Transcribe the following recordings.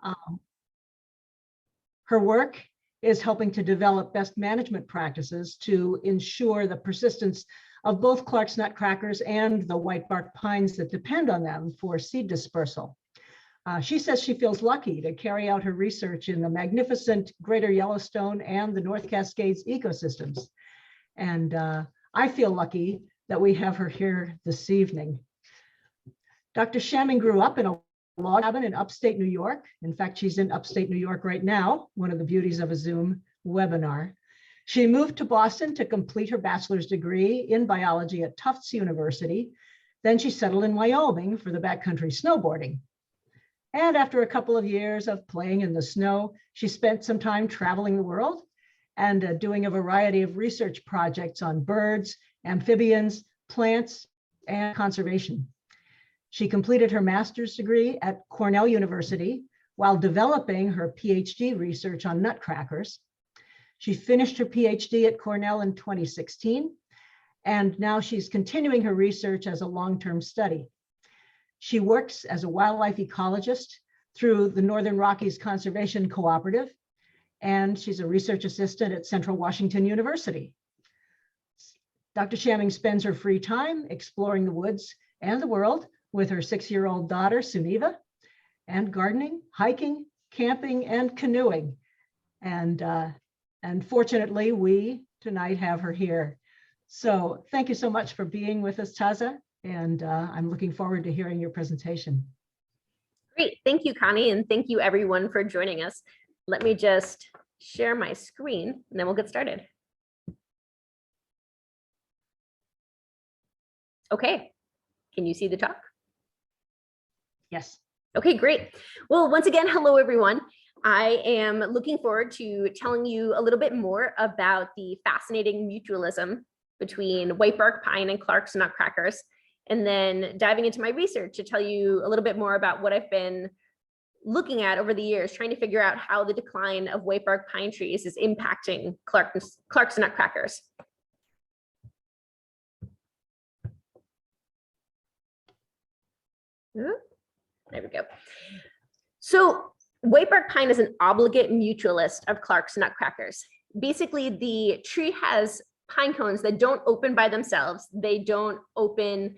Um, her work is helping to develop best management practices to ensure the persistence of both Clark's nutcrackers and the whitebark pines that depend on them for seed dispersal. She says she feels lucky to carry out her research in the magnificent Greater Yellowstone and the North Cascades ecosystems. And I feel lucky that we have her here this evening. Dr. Shamming grew up in a log cabin in upstate New York. In fact, she's in upstate New York right now, one of the beauties of a Zoom webinar. She moved to Boston to complete her bachelor's degree in biology at Tufts University. Then she settled in Wyoming for the backcountry snowboarding. And after a couple of years of playing in the snow, she spent some time traveling the world and doing a variety of research projects on birds, amphibians, plants, and conservation. She completed her master's degree at Cornell University while developing her PhD research on nutcrackers. She finished her PhD at Cornell in 2016, and now she's continuing her research as a long-term study. She works as a wildlife ecologist through the Northern Rockies Conservation Cooperative, and she's a research assistant at Central Washington University. Dr. Shamming spends her free time exploring the woods and the world with her 6-year-old daughter, Suniva, and gardening, hiking, camping, and canoeing. And fortunately, we tonight have her here. So thank you so much for being with us, Taza, and I'm looking forward to hearing your presentation. Great, thank you, Connie, and thank you everyone for joining us. Let me just share my screen and then we'll get started. Okay, can you see the talk? Yes. Okay, great. Well, once again, hello, everyone. I am looking forward to telling you a little bit more about the fascinating mutualism between whitebark pine and Clark's nutcrackers, and then diving into my research to tell you a little bit more about what I've been looking at over the years, trying to figure out how the decline of whitebark pine trees is impacting Clark's nutcrackers. There we go. So whitebark pine is an obligate mutualist of Clark's nutcrackers. Basically, the tree has pine cones that don't open by themselves. They don't open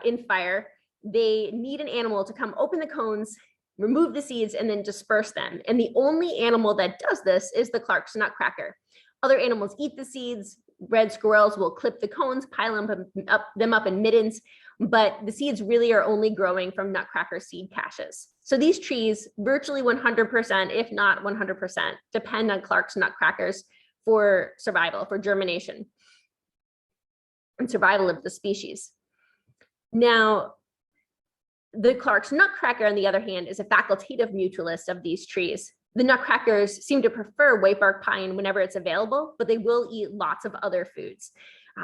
in fire. They need an animal to come open the cones, remove the seeds, and then disperse them. And the only animal that does this is the Clark's nutcracker. Other animals eat the seeds. Red squirrels will clip the cones, pile them up in middens, but the seeds really are only growing from nutcracker seed caches. So these trees, virtually 100%, if not 100%, depend on Clark's nutcrackers for survival, for germination and survival of the species. Now, the Clark's nutcracker, on the other hand, is a facultative mutualist of these trees. The nutcrackers seem to prefer whitebark pine whenever it's available, but they will eat lots of other foods.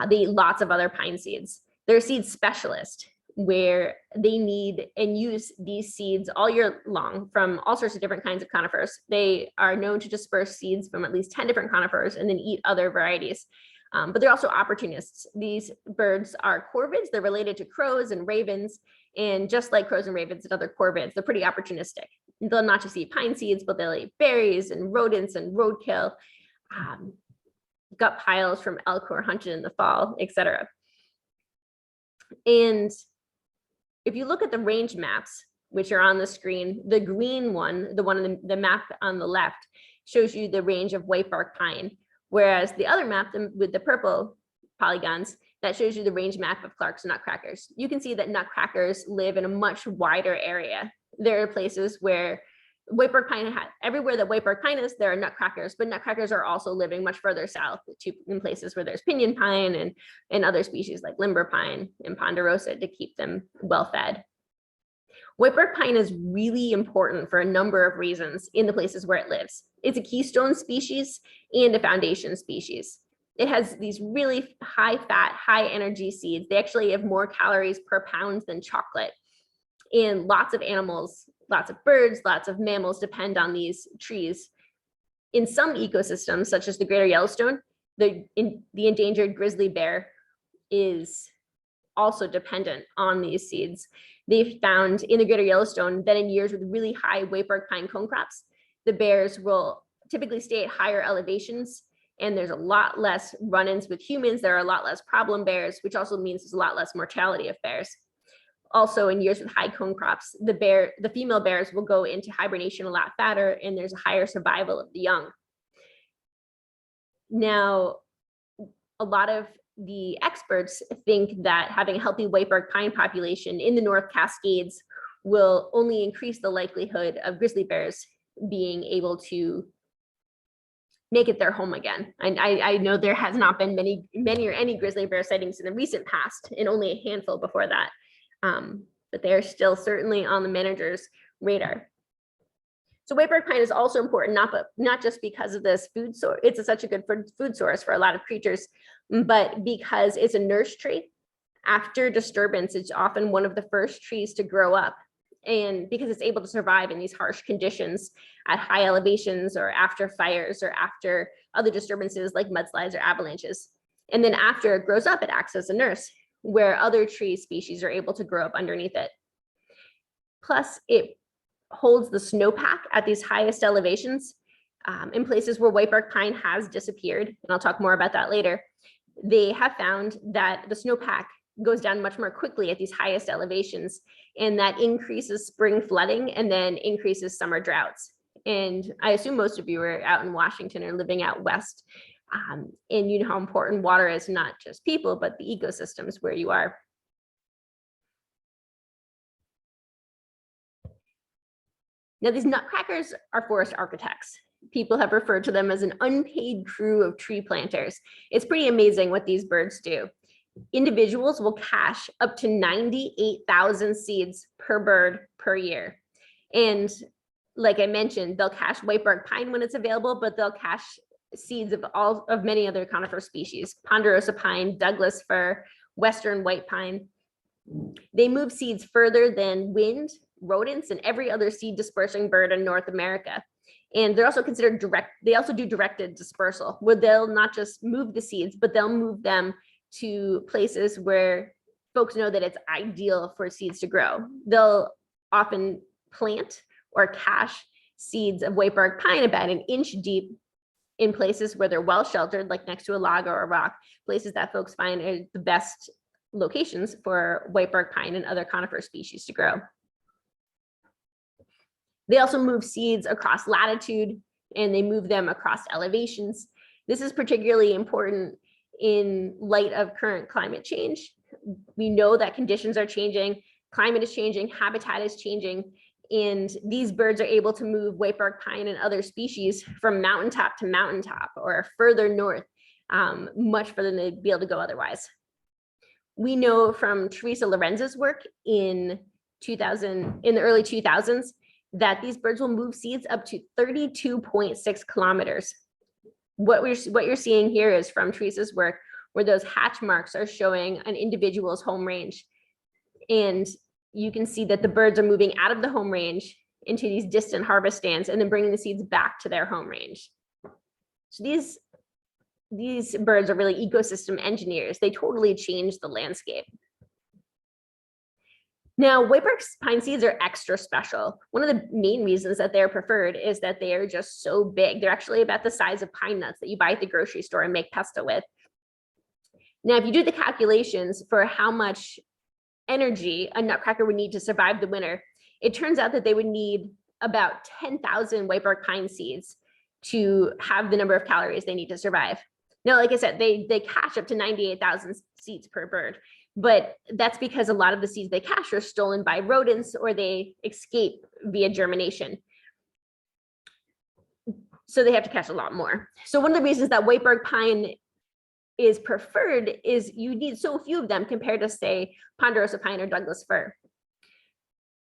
They eat lots of other pine seeds. They're a seed specialist where they need and use these seeds all year long from all sorts of different kinds of conifers. They are known to disperse seeds from at least 10 different conifers and then eat other varieties. But they're also opportunists. These birds are corvids. They're related to crows and ravens. And just like crows and ravens and other corvids, they're pretty opportunistic. They'll not just eat pine seeds, but they'll eat berries and rodents and roadkill, gut piles from elk who are hunted in the fall, etc. And if you look at the range maps, which are on the screen, the green one, the one in the map on the left, shows you the range of whitebark pine, whereas the other map with the purple polygons, that shows you the range map of Clark's nutcrackers. You can see that nutcrackers live in a much wider area. There are places where whitebark pine, everywhere that whitebark pine is, there are nutcrackers, but nutcrackers are also living much further south in places where there's pinyon pine and other species like limber pine and ponderosa to keep them well fed. Whitebark pine is really important for a number of reasons in the places where it lives. It's a keystone species and a foundation species. It has these really high fat, high energy seeds. They actually have more calories per pound than chocolate. And lots of animals, lots of birds, lots of mammals depend on these trees. In some ecosystems, such as the Greater Yellowstone, the endangered grizzly bear is also dependent on these seeds. They found in the Greater Yellowstone that in years with really high whitebark pine cone crops, the bears will typically stay at higher elevations, and there's a lot less run-ins with humans. There are a lot less problem bears, which also means there's a lot less mortality of bears. Also, in years with high cone crops, the female bears will go into hibernation a lot fatter, and there's a higher survival of the young. Now, a lot of the experts think that having a healthy whitebark pine population in the North Cascades will only increase the likelihood of grizzly bears being able to make it their home again. And I know there has not been many or any grizzly bear sightings in the recent past, and only a handful before that. But they're still certainly on the manager's radar. So whitebark pine is also important, not just because of this food source. It's such a good food source for a lot of creatures, but because it's a nurse tree. After disturbance, it's often one of the first trees to grow up. And because it's able to survive in these harsh conditions at high elevations, or after fires, or after other disturbances like mudslides or avalanches. And then after it grows up, it acts as a nurse, where other tree species are able to grow up underneath it. Plus, it holds the snowpack at these highest elevations. In places where whitebark pine has disappeared, and I'll talk more about that later, they have found that the snowpack goes down much more quickly at these highest elevations, and that increases spring flooding and then increases summer droughts. And I assume most of you are out in Washington or living out west, and you know how important water is, not just people, but the ecosystems where you are. Now, these nutcrackers are forest architects. People have referred to them as an unpaid crew of tree planters. It's pretty amazing what these birds do. Individuals will cache up to 98,000 seeds per bird per year. And like I mentioned, they'll cache whitebark pine when it's available, but they'll cache seeds of many other conifer species: ponderosa pine, Douglas fir, western white pine. They move seeds further than wind, rodents, and every other seed dispersing bird in North America. And they're also considered they also do directed dispersal, where they'll not just move the seeds, but they'll move them to places where folks know that it's ideal for seeds to grow. They'll often plant or cache seeds of whitebark pine about an inch deep in places where they're well sheltered, like next to a log or a rock, places that folks find are the best locations for whitebark pine and other conifer species to grow. They also move seeds across latitude, and they move them across elevations. This is particularly important in light of current climate change. We know that conditions are changing, climate is changing, habitat is changing, and these birds are able to move whitebark pine and other species from mountaintop to mountaintop, or further north, much further than they'd be able to go otherwise. We know from Teresa Lorenz's work in the early 2000s, that these birds will move seeds up to 32.6 kilometers. What you're seeing here is from Teresa's work, where those hatch marks are showing an individual's home range. And you can see that the birds are moving out of the home range into these distant harvest stands, and then bringing the seeds back to their home range. So these birds are really ecosystem engineers. They totally change the landscape. Now, whitebark pine seeds are extra special. One of the main reasons that they're preferred is that they are just so big. They're actually about the size of pine nuts that you buy at the grocery store and make pesto with. Now, if you do the calculations for how much energy a nutcracker would need to survive the winter, it turns out that they would need about 10,000 whitebark pine seeds to have the number of calories they need to survive. Now, like I said, they cache up to 98,000 seeds per bird. But that's because a lot of the seeds they cache are stolen by rodents, or they escape via germination. So they have to cache a lot more. So one of the reasons that whitebark pine is preferred is you need so few of them compared to, say, ponderosa pine or Douglas fir.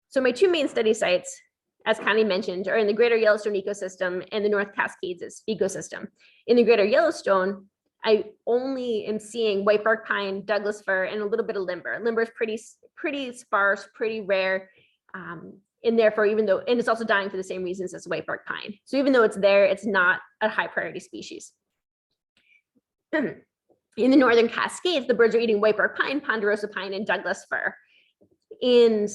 So my two main study sites, as Connie mentioned, are in the Greater Yellowstone ecosystem and the North Cascades ecosystem. In the Greater Yellowstone, I only am seeing whitebark pine, Douglas fir, and a little bit of limber. Limber is pretty sparse, pretty rare, and therefore, and it's also dying for the same reasons as whitebark pine. So even though it's there, it's not a high priority species. In the Northern Cascades, the birds are eating whitebark pine, ponderosa pine, and Douglas fir. And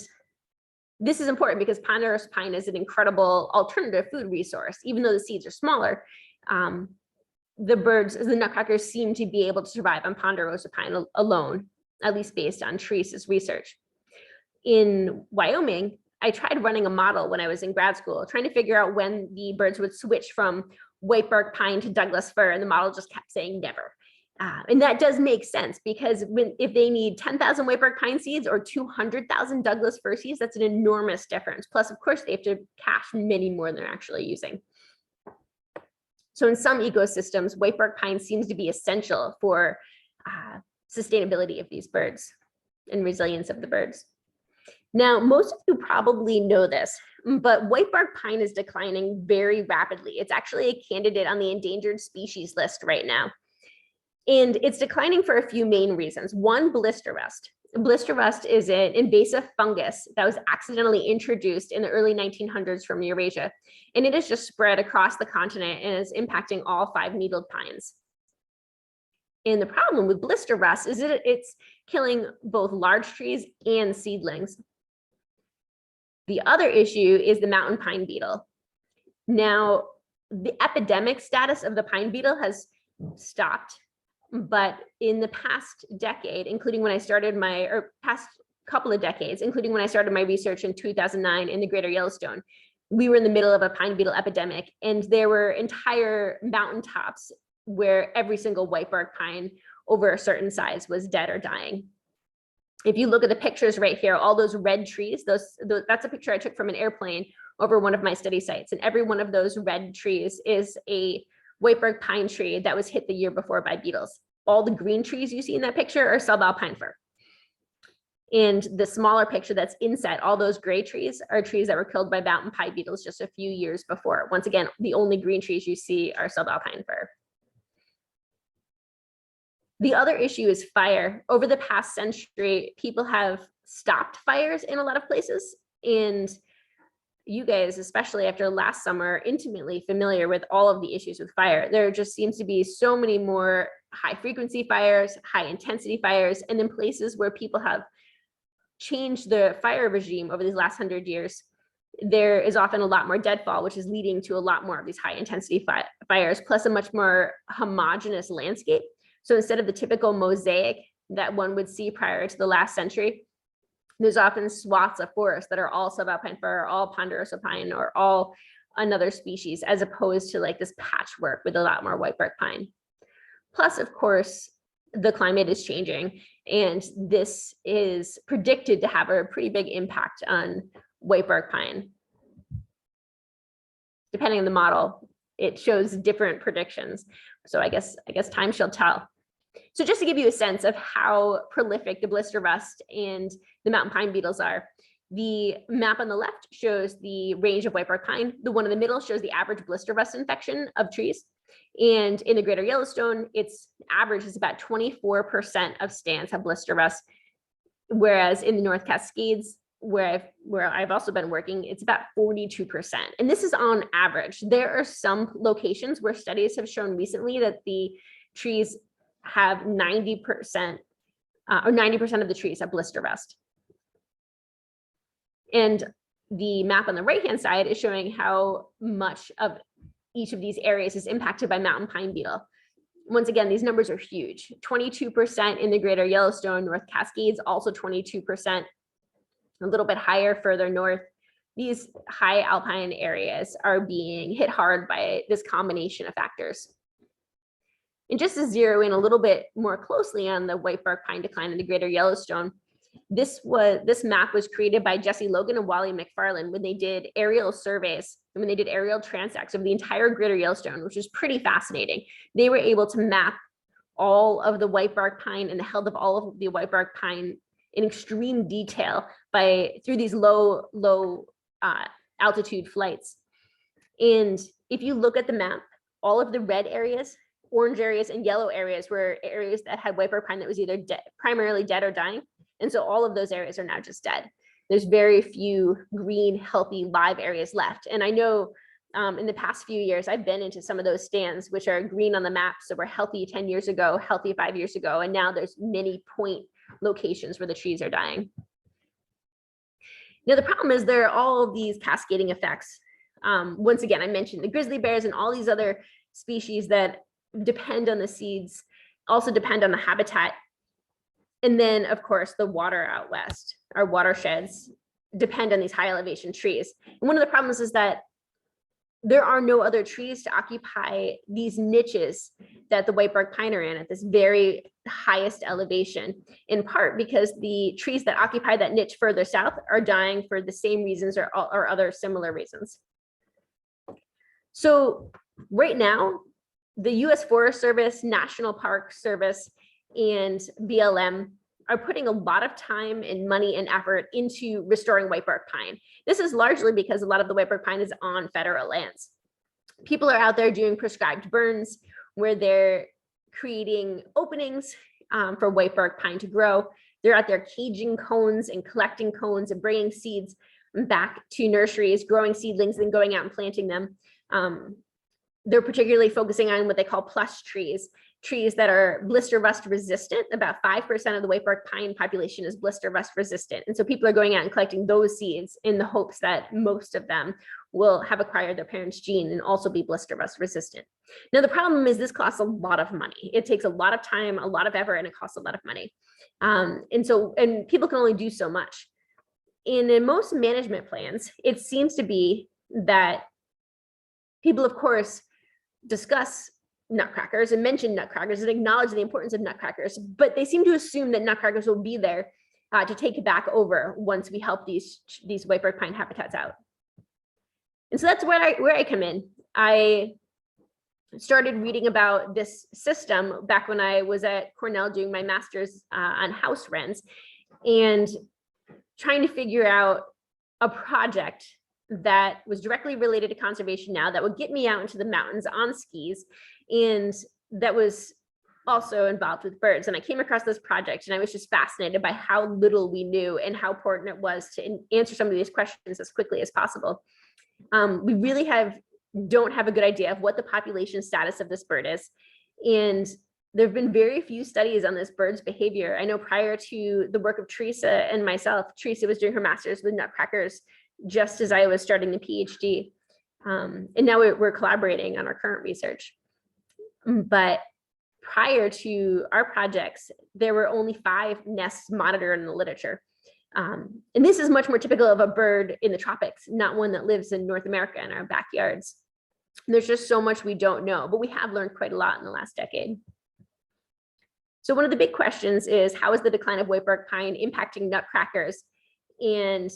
This is important because ponderosa pine is an incredible alternative food resource. Even though the seeds are smaller, the birds, the nutcrackers, seem to be able to survive on ponderosa pine alone, at least based on Teresa's research. In Wyoming, I tried running a model when I was in grad school, trying to figure out when the birds would switch from whitebark pine to Douglas fir, and the model just kept saying never. And that does make sense, because if they need 10,000 whitebark pine seeds or 200,000 Douglas fir seeds, that's an enormous difference. Plus, of course, they have to cache many more than they're actually using. So in some ecosystems, whitebark pine seems to be essential for sustainability of these birds and resilience of the birds. Now, most of you probably know this, but whitebark pine is declining very rapidly. It's actually a candidate on the endangered species list right now. And it's declining for a few main reasons. One, blister rust. Blister rust is an invasive fungus that was accidentally introduced in the early 1900s from Eurasia. And it has just spread across the continent and is impacting all 5 needled pines. And the problem with blister rust is that it's killing both large trees and seedlings. The other issue is the mountain pine beetle. Now, the epidemic status of the pine beetle has stopped, but in the past decade, including when I started past couple of decades, including when I started my research in 2009 in the Greater Yellowstone, we were in the middle of a pine beetle epidemic, and there were entire mountaintops where every single whitebark pine over a certain size was dead or dying. If you look at the pictures right here, all those red trees, that's a picture I took from an airplane over one of my study sites. And every one of those red trees is a whitebark pine tree that was hit the year before by beetles. All the green trees you see in that picture are subalpine fir. And the smaller picture that's inset, all those gray trees are trees that were killed by mountain pine beetles just a few years before. Once again, the only green trees you see are subalpine fir. The other issue is fire. Over the past century, people have stopped fires in a lot of places. And you guys, especially after last summer, are intimately familiar with all of the issues with fire. There just seems to be so many more high frequency fires, high intensity fires, and in places where people have changed the fire regime over these last 100 years, there is often a lot more deadfall, which is leading to a lot more of these high intensity fires, plus a much more homogeneous landscape. So instead of the typical mosaic that one would see prior to the last century, there's often swaths of forest that are all subalpine fir, or all ponderosa pine, or all another species, as opposed to like this patchwork with a lot more whitebark pine. Plus, of course, the climate is changing, and this is predicted to have a pretty big impact on whitebark pine. Depending on the model, it shows different predictions. So I guess time shall tell. So just to give you a sense of how prolific the blister rust and the mountain pine beetles are, the map on the left shows the range of whitebark pine. The one in the middle shows the average blister rust infection of trees. And in the Greater Yellowstone, its average is about 24% of stands have blister rust, whereas in the North Cascades, where I've also been working, it's about 42%. And this is on average. There are some locations where studies have shown recently that the trees have 90% or 90% of the trees have blister rust. And the map on the right-hand side is showing how much of each of these areas is impacted by mountain pine beetle. Once again, these numbers are huge. 22% in the Greater Yellowstone, North Cascades, also 22%, a little bit higher further north. These high alpine areas are being hit hard by this combination of factors. And just to zero in a little bit more closely on the whitebark pine decline in the Greater Yellowstone, this map was created by Jesse Logan and Wally McFarlane when they did aerial surveys and when they did aerial transects of the entire Greater Yellowstone, which was pretty fascinating. They were able to map all of the whitebark pine and the health of all of the whitebark pine in extreme detail through these low altitude flights. And if you look at the map, all of the red areas, orange areas, and yellow areas were areas that had whitebark pine that was either primarily dead or dying. And so all of those areas are now just dead. There's very few green, healthy, live areas left. And I know in the past few years, I've been into some of those stands, which are green on the map. So we're healthy 10 years ago, healthy 5 years ago. And now there's many point locations where the trees are dying. Now, the problem is there are all of these cascading effects. Once again, I mentioned the grizzly bears and all these other species that depend on the seeds, also depend on the habitat. And then, of course, the water out west, our watersheds depend on these high elevation trees. And one of the problems is that there are no other trees to occupy these niches that the whitebark pine are in at this very highest elevation, in part because the trees that occupy that niche further south are dying for the same reasons or other similar reasons. So right now, the US Forest Service, National Park Service, and BLM are putting a lot of time and money and effort into restoring whitebark pine. This is largely because a lot of the whitebark pine is on federal lands. People are out there doing prescribed burns where they're creating openings for whitebark pine to grow. They're out there caging cones and collecting cones and bringing seeds back to nurseries, growing seedlings, and going out and planting them. They're particularly focusing on what they call plush trees, trees that are blister rust resistant. About 5% of the whitebark pine population is blister rust resistant. And so people are going out and collecting those seeds in the hopes that most of them will have acquired their parents' gene and also be blister rust resistant. Now, the problem is this costs a lot of money. It takes a lot of time, a lot of effort, and it costs a lot of money. And people can only do so much. In most management plans, it seems to be that people, of course, discuss nutcrackers and mention nutcrackers and acknowledge the importance of nutcrackers, but they seem to assume that nutcrackers will be there to take it back over once we help these whitebark pine habitats out. And so that's where I come in. I started reading about this system back when I was at Cornell doing my master's on house wrens and trying to figure out a project that was directly related to conservation now that would get me out into the mountains on skis and that was also involved with birds. And I came across this project and I was just fascinated by how little we knew and how important it was to answer some of these questions as quickly as possible. We really don't have a good idea of what the population status of this bird is. And there have been very few studies on this bird's behavior. I know prior to the work of Teresa and myself, Teresa was doing her master's with Nutcrackers just as I was starting the PhD. And now we're collaborating on our current research. But prior to our projects, there were only 5 nests monitored in the literature. And this is much more typical of a bird in the tropics, not one that lives in North America in our backyards. There's just so much we don't know, but we have learned quite a lot in the last decade. So one of the big questions is, how is the decline of whitebark pine impacting nutcrackers? And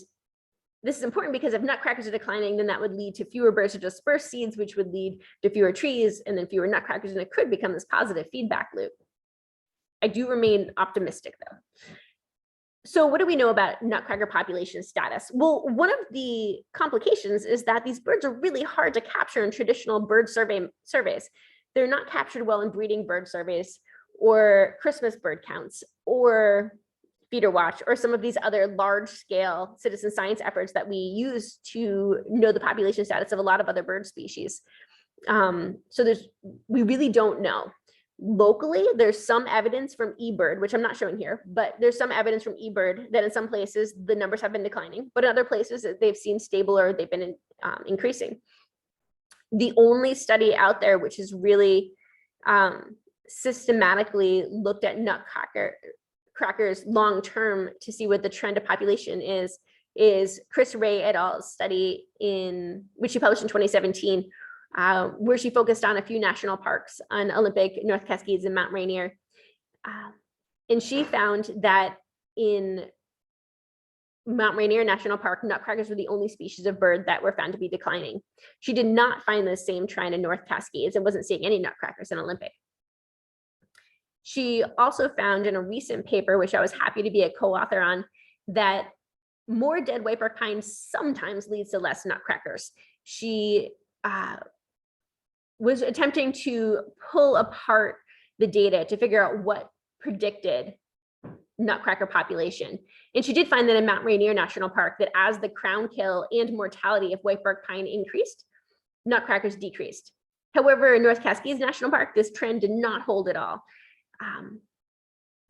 this is important because if nutcrackers are declining, then that would lead to fewer birds to disperse seeds, which would lead to fewer trees and then fewer nutcrackers, and it could become this positive feedback loop. I do remain optimistic though. So what do we know about nutcracker population status? Well, one of the complications is that these birds are really hard to capture in traditional bird surveys. They're not captured well in breeding bird surveys or Christmas bird counts or feeder watch or some of these other large scale citizen science efforts that we use to know the population status of a lot of other bird species. So we really don't know. Locally, there's some evidence from eBird, which I'm not showing here, but there's some evidence from eBird that in some places the numbers have been declining, but in other places they've seemed stable or they've been increasing. The only study out there which is really systematically looked at nutcrackers long-term to see what the trend of population is Chris Ray et al.'s study which she published in 2017, where she focused on a few national parks on Olympic, North Cascades, and Mount Rainier. And she found that in Mount Rainier National Park, nutcrackers were the only species of bird that were found to be declining. She did not find the same trend in North Cascades and wasn't seeing any nutcrackers in Olympic. She also found in a recent paper, which I was happy to be a co-author on, that more dead whitebark pine sometimes leads to less nutcrackers. She was attempting to pull apart the data to figure out what predicted nutcracker population. And she did find that in Mount Rainier National Park, that as the crown kill and mortality of whitebark pine increased, nutcrackers decreased. However, in North Cascades National Park, this trend did not hold at all.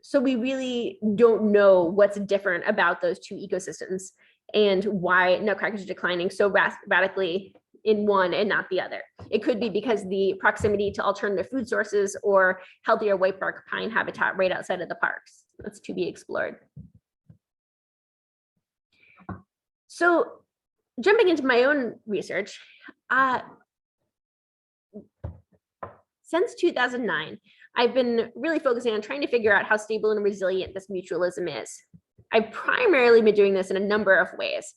So we really don't know what's different about those two ecosystems. and why nutcrackers are declining so radically in one and not the other. It could be because the proximity to alternative food sources or healthier whitebark pine habitat right outside of the parks. That's to be explored. So jumping into my own research, since 2009, I've been really focusing on trying to figure out how stable and resilient this mutualism is. I've primarily been doing this in a number of ways,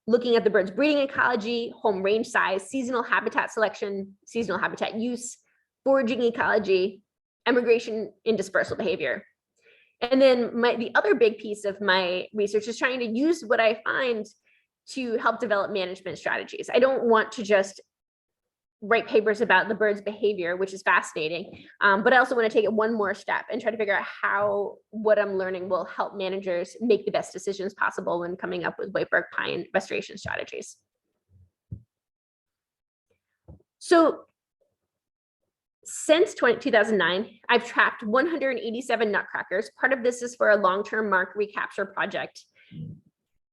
looking at the bird's breeding ecology, home range size, seasonal habitat selection, seasonal habitat use, foraging ecology, emigration and dispersal behavior. And then the other big piece of my research is trying to use what I find to help develop management strategies. I don't want to just write papers about the bird's behavior, which is fascinating, but I also want to take it one more step and try to figure out how what I'm learning will help managers make the best decisions possible when coming up with whitebark pine restoration strategies. So since 2009, I've tracked 187 nutcrackers. Part of this is for a long-term mark recapture project.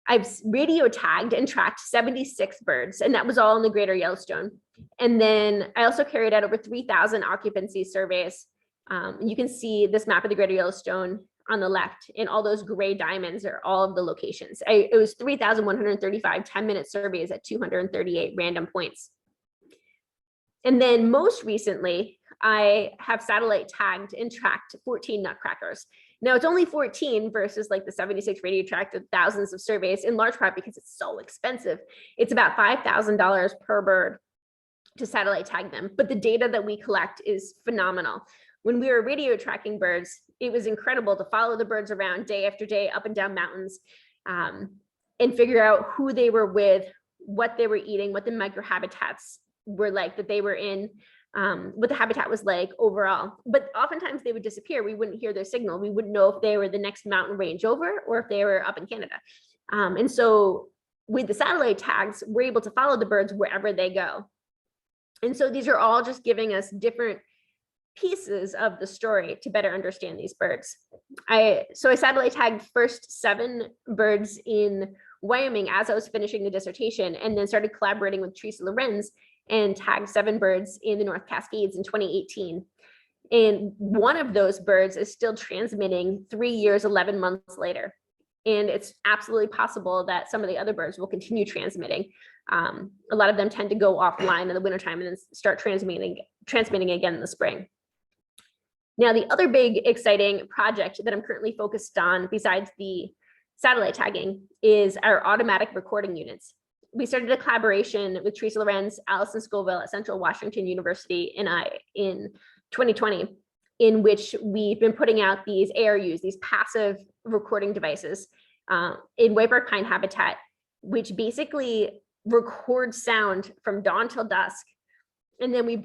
I've radio tagged and tracked 76 birds, and that was all in the Greater Yellowstone. And then I also carried out over 3,000 occupancy surveys. You can see this map of the Greater Yellowstone on the left, and all those gray diamonds are all of the locations. It was 3,135 10-minute surveys at 238 random points. And then most recently, I have satellite tagged and tracked 14 nutcrackers. Now it's only 14 versus like the 76 radio tracked with thousands of surveys, in large part because it's so expensive. It's about $5,000 per bird to satellite tag them, but the data that we collect is phenomenal. When we were radio tracking birds, it was incredible to follow the birds around day after day, up and down mountains, and figure out who they were with, what they were eating, what the microhabitats were like that they were in, what the habitat was like overall. But oftentimes they would disappear. We wouldn't hear their signal. We wouldn't know if they were the next mountain range over or if they were up in Canada. And so with the satellite tags, we're able to follow the birds wherever they go. And so these are all just giving us different pieces of the story to better understand these birds. So I satellite tagged first 7 birds in Wyoming as I was finishing the dissertation, and then started collaborating with Teresa Lorenz and tagged 7 birds in the North Cascades in 2018. And one of those birds is still transmitting 3 years, 11 months later. And it's absolutely possible that some of the other birds will continue transmitting. A lot of them tend to go offline in the wintertime and then start transmitting again in the spring. Now, the other big exciting project that I'm currently focused on, besides the satellite tagging, is our automatic recording units. We started a collaboration with Teresa Lorenz, Allison Scoville at Central Washington University, and I in 2020, in which we've been putting out these ARUs, these passive recording devices in whitebark pine habitat, which basically record sound from dawn till dusk. And then we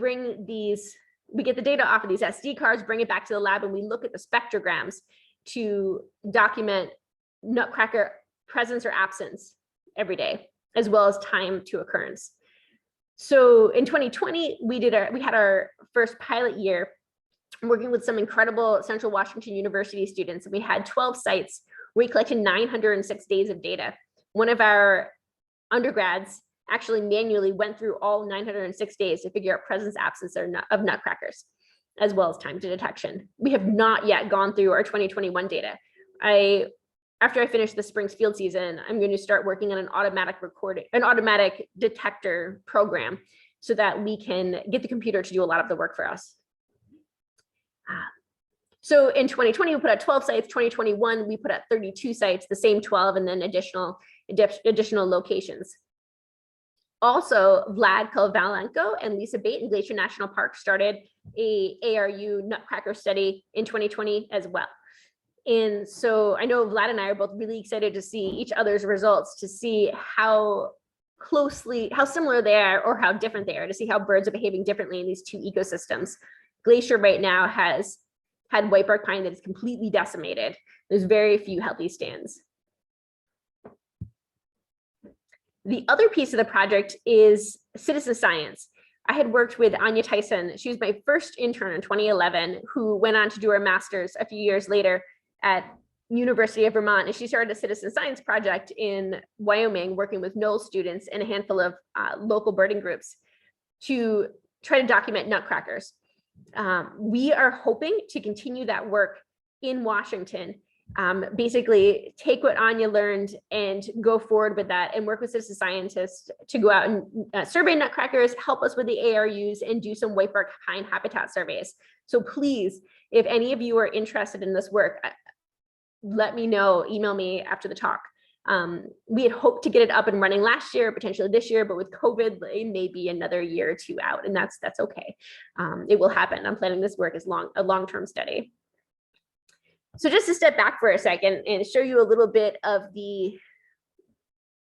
get the data off of these SD cards, bring it back to the lab, and we look at the spectrograms to document nutcracker presence or absence every day, as well as time to occurrence. So in 2020, we had our first pilot year working with some incredible Central Washington University students. And we had 12 sites where we collected 906 days of data. One of our undergrads actually manually went through all 906 days to figure out presence, absence of nutcrackers, as well as time to detection. We have not yet gone through our 2021 data. After I finish the spring's field season, I'm going to start working on an automatic detector program so that we can get the computer to do a lot of the work for us. So in 2020, we put out 12 sites. 2021, we put out 32 sites, the same 12, and then additional locations. Also, Vlad Kovalenko and Lisa Bate in Glacier National Park started a ARU nutcracker study in 2020 as well. And so I know Vlad and I are both really excited to see each other's results, to see how similar they are or how different they are, to see how birds are behaving differently in these two ecosystems. Glacier right now has had whitebark pine that is completely decimated. There's very few healthy stands. The other piece of the project is citizen science. I had worked with Anya Tyson. She was my first intern in 2011, who went on to do her master's a few years later at University of Vermont, and she started a citizen science project in Wyoming, working with Knoll students and a handful of local birding groups to try to document nutcrackers. We are hoping to continue that work in Washington. Basically take what Anya learned and go forward with that and work with citizen scientists to go out and survey nutcrackers, help us with the ARUs, and do some whitebark pine habitat surveys. So please, if any of you are interested in this work, let me know, email me after the talk. We had hoped to get it up and running last year, potentially this year, but with COVID, it may be another year or two out, and that's okay. It will happen. I'm planning this work as a long-term study. So just to step back for a second and show you a little bit of the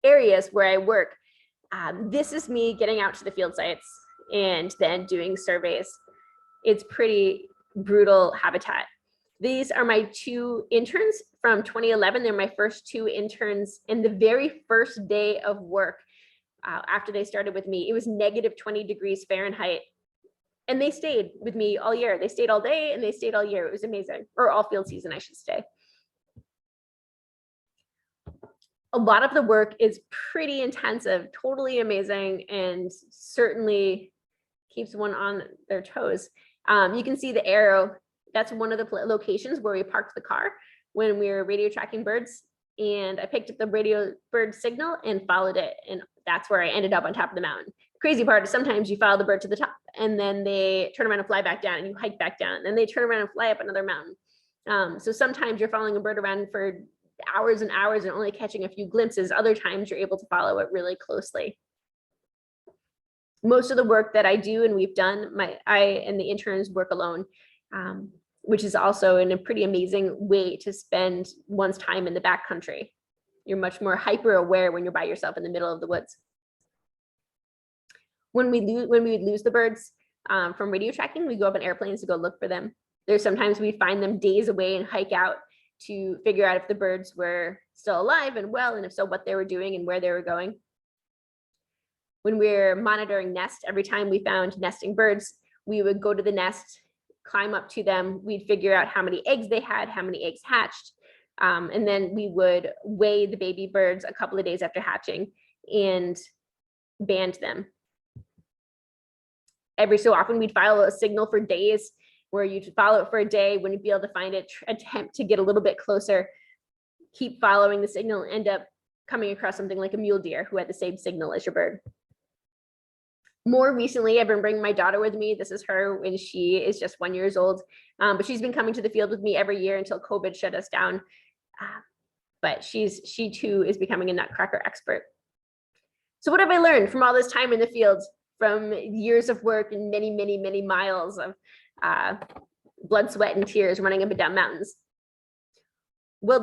areas where I work. This is me getting out to the field sites and then doing surveys. It's pretty brutal habitat. These are my 2 interns from 2011. They're my first 2 interns. And the very first day of work, after they started with me, it was -20 degrees Fahrenheit. And they stayed with me all year. They stayed all day and they stayed all year. It was amazing, or all field season, I should say. A lot of the work is pretty intensive, totally amazing, and certainly keeps one on their toes. You can see the arrow. That's one of the locations where we parked the car when we were radio tracking birds. And I picked up the radio bird signal and followed it. And that's where I ended up on top of the mountain. Crazy part is sometimes you follow the bird to the top and then they turn around and fly back down and you hike back down and then they turn around and fly up another mountain. So sometimes you're following a bird around for hours and hours and only catching a few glimpses. Other times you're able to follow it really closely. Most of the work that I do and we've done, I and the interns work alone, which is also a pretty amazing way to spend one's time in the backcountry. You're much more hyper aware when you're by yourself in the middle of the woods. When we would lose the birds from radio tracking, we go up in airplanes to go look for them. There's sometimes we find them days away and hike out to figure out if the birds were still alive and well, and if so, what they were doing and where they were going. When we're monitoring nests, every time we found nesting birds, we would go to the nest, climb up to them. We'd figure out how many eggs they had, how many eggs hatched. And then we would weigh the baby birds a couple of days after hatching and band them. Every so often we'd follow a signal for days where you'd follow it for a day, wouldn't be able to find it, attempt to get a little bit closer, keep following the signal, end up coming across something like a mule deer who had the same signal as your bird. More recently, I've been bringing my daughter with me. This is her when she is just 1 year old, but she's been coming to the field with me every year until COVID shut us down. But she too is becoming a nutcracker expert. So what have I learned from all this time in the field, from years of work and many, many, many miles of blood, sweat, and tears running up and down mountains? Well,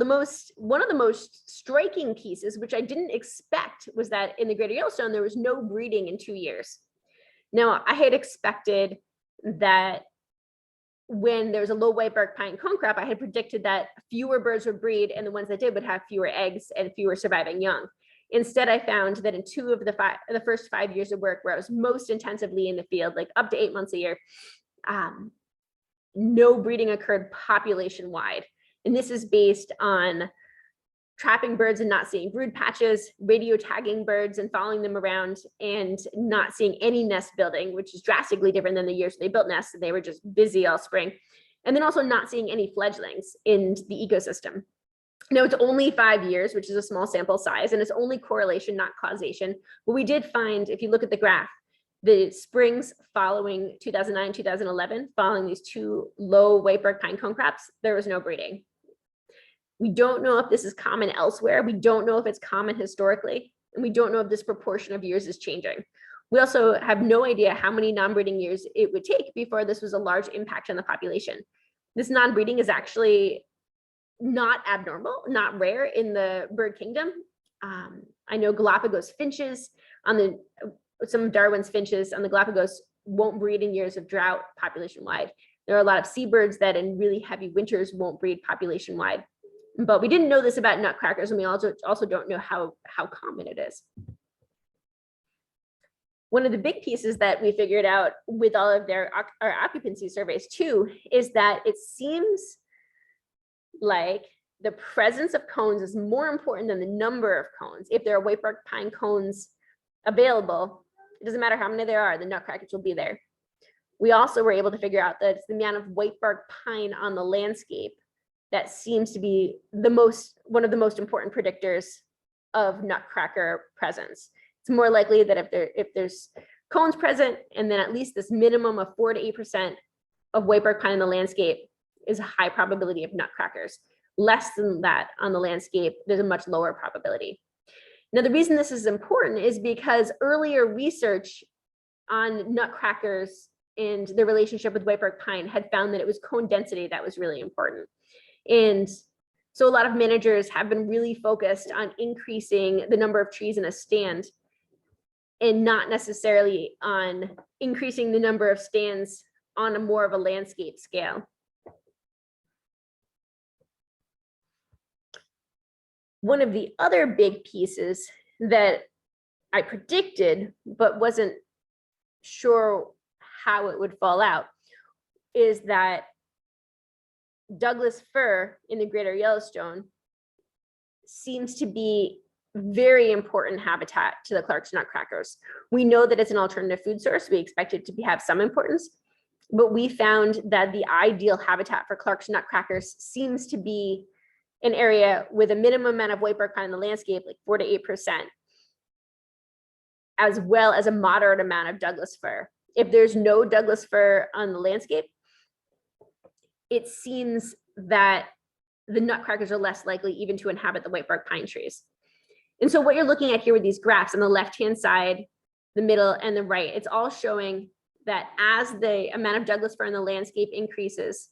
one of the most striking pieces, which I didn't expect, was that in the Greater Yellowstone, there was no breeding in 2 years. Now, I had expected that when there's a low whitebark pine cone crop, I had predicted that fewer birds would breed, and the ones that did would have fewer eggs and fewer surviving young. Instead, I found that in 2 of the first 5 years of work, where I was most intensively in the field, like up to 8 months a year, no breeding occurred population-wide. And this is based on trapping birds and not seeing brood patches, radio tagging birds and following them around, and not seeing any nest building, which is drastically different than the years they built nests and they were just busy all spring. And then also not seeing any fledglings in the ecosystem. Now, it's only 5 years, which is a small sample size, and it's only correlation, not causation. But we did find, if you look at the graph, the springs following 2009, 2011, following these 2 low whitebark pine cone crops, there was no breeding. We don't know if this is common elsewhere. We don't know if it's common historically, and we don't know if this proportion of years is changing. We also have no idea how many non-breeding years it would take before this was a large impact on the population. This non-breeding is actually not abnormal, not rare in the bird kingdom. I know Galapagos finches, some of Darwin's finches on the Galapagos won't breed in years of drought population-wide. There are a lot of seabirds that in really heavy winters won't breed population-wide. But we didn't know this about nutcrackers, and we also don't know how common it is. One of the big pieces that we figured out with all of our occupancy surveys too is that it seems like the presence of cones is more important than the number of cones. If there are whitebark pine cones available, it doesn't matter how many there are, the nutcrackers will be there. We also were able to figure out that it's the amount of whitebark pine on the landscape that seems to be one of the most important predictors of nutcracker presence. It's more likely that if there's cones present, and then at least this minimum of 4 to 8% of whitebark pine in the landscape is a high probability of nutcrackers. Less than that on the landscape, there's a much lower probability. Now, the reason this is important is because earlier research on nutcrackers and their relationship with whitebark pine had found that it was cone density that was really important. And so a lot of managers have been really focused on increasing the number of trees in a stand and not necessarily on increasing the number of stands on a more of a landscape scale. One of the other big pieces that I predicted, but wasn't sure how it would fall out, is that Douglas fir in the Greater Yellowstone seems to be very important habitat to the Clark's nutcrackers. We know that it's an alternative food source. We expect it to have some importance, but we found that the ideal habitat for Clark's nutcrackers seems to be an area with a minimum amount of whitebark pine in the landscape, like 4 to 8%, as well as a moderate amount of Douglas fir. If there's no Douglas fir on the landscape, it seems that the nutcrackers are less likely even to inhabit the whitebark pine trees. And so what you're looking at here with these graphs on the left-hand side, the middle, and the right, it's all showing that as the amount of Douglas fir in the landscape increases,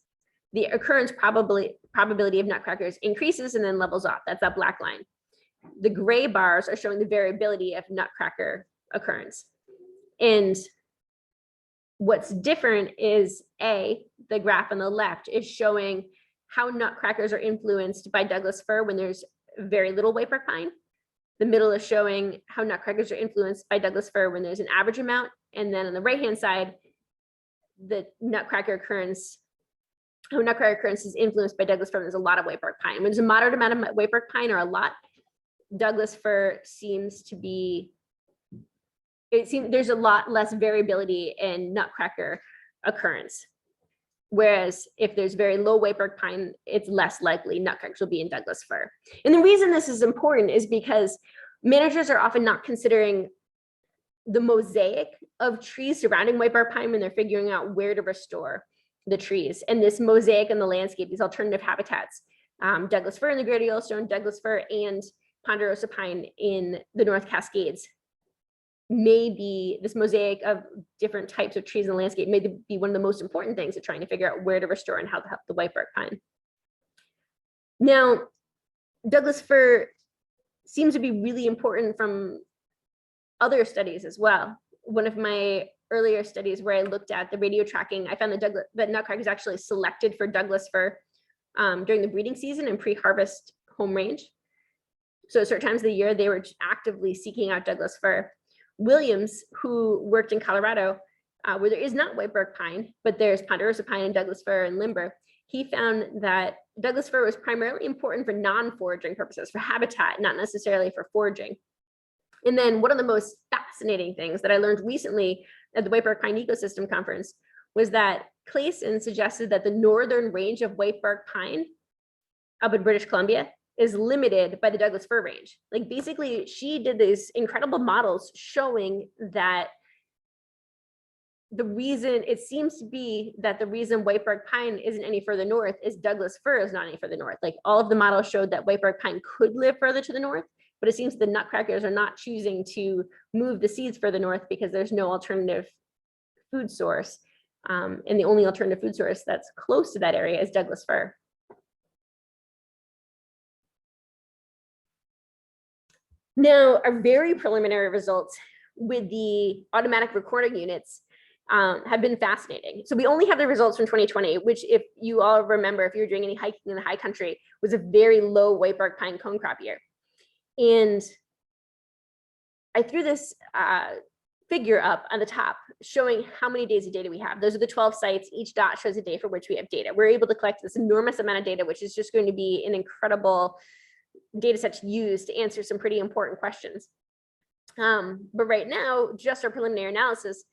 the occurrence probability of nutcrackers increases and then levels off. That's that black line. The gray bars are showing the variability of nutcracker occurrence. And what's different is the graph on the left is showing how nutcrackers are influenced by Douglas fir when there's very little whitebark pine. The middle is showing how nutcrackers are influenced by Douglas fir when there's an average amount. And then on the right-hand side, the nutcracker occurrence is influenced by Douglas fir when there's a lot of whitebark pine. When there's a moderate amount of whitebark pine or a lot, Douglas fir seems to be, there's a lot less variability in nutcracker occurrence. Whereas if there's very low whitebark pine, it's less likely nutcrackers will be in Douglas fir. And the reason this is important is because managers are often not considering the mosaic of trees surrounding whitebark pine when they're figuring out where to restore the trees. And this mosaic in the landscape, these alternative habitats, Douglas fir in the Greater Yellowstone, Douglas fir and ponderosa pine in the North Cascades, may be this mosaic of different types of trees in the landscape may be one of the most important things of trying to figure out where to restore and how to help the whitebark pine. Now, Douglas fir seems to be really important from other studies as well. One of my earlier studies where I looked at the radio tracking, I found that nutcrackers actually selected for Douglas fir during the breeding season and pre-harvest home range. So at certain times of the year, they were actively seeking out Douglas fir. Williams, who worked in Colorado, where there is not whitebark pine, but there's ponderosa pine and Douglas fir and limber, he found that Douglas fir was primarily important for non-foraging purposes, for habitat, not necessarily for foraging. And then one of the most fascinating things that I learned recently at the Whitebark Pine Ecosystem Conference was that Clayson suggested that the northern range of whitebark pine up in British Columbia is limited by the Douglas fir range. Like basically she did these incredible models showing that the reason it seems to be that the reason whitebark pine isn't any further north is Douglas fir is not any further north. Like all of the models showed that whitebark pine could live further to the north, but it seems the nutcrackers are not choosing to move the seeds further north because there's no alternative food source. And the only alternative food source that's close to that area is Douglas fir. Now, our very preliminary results with the automatic recording units have been fascinating. So we only have the results from 2020, which if you all remember, if you were doing any hiking in the high country, was a very low whitebark pine cone crop year. And I threw this figure up on the top showing how many days of data we have. Those are the 12 sites. Each dot shows a day for which we have data. We're able to collect this enormous amount of data, which is just going to be an incredible data set to use to answer some pretty important questions. But right now, just our preliminary analysis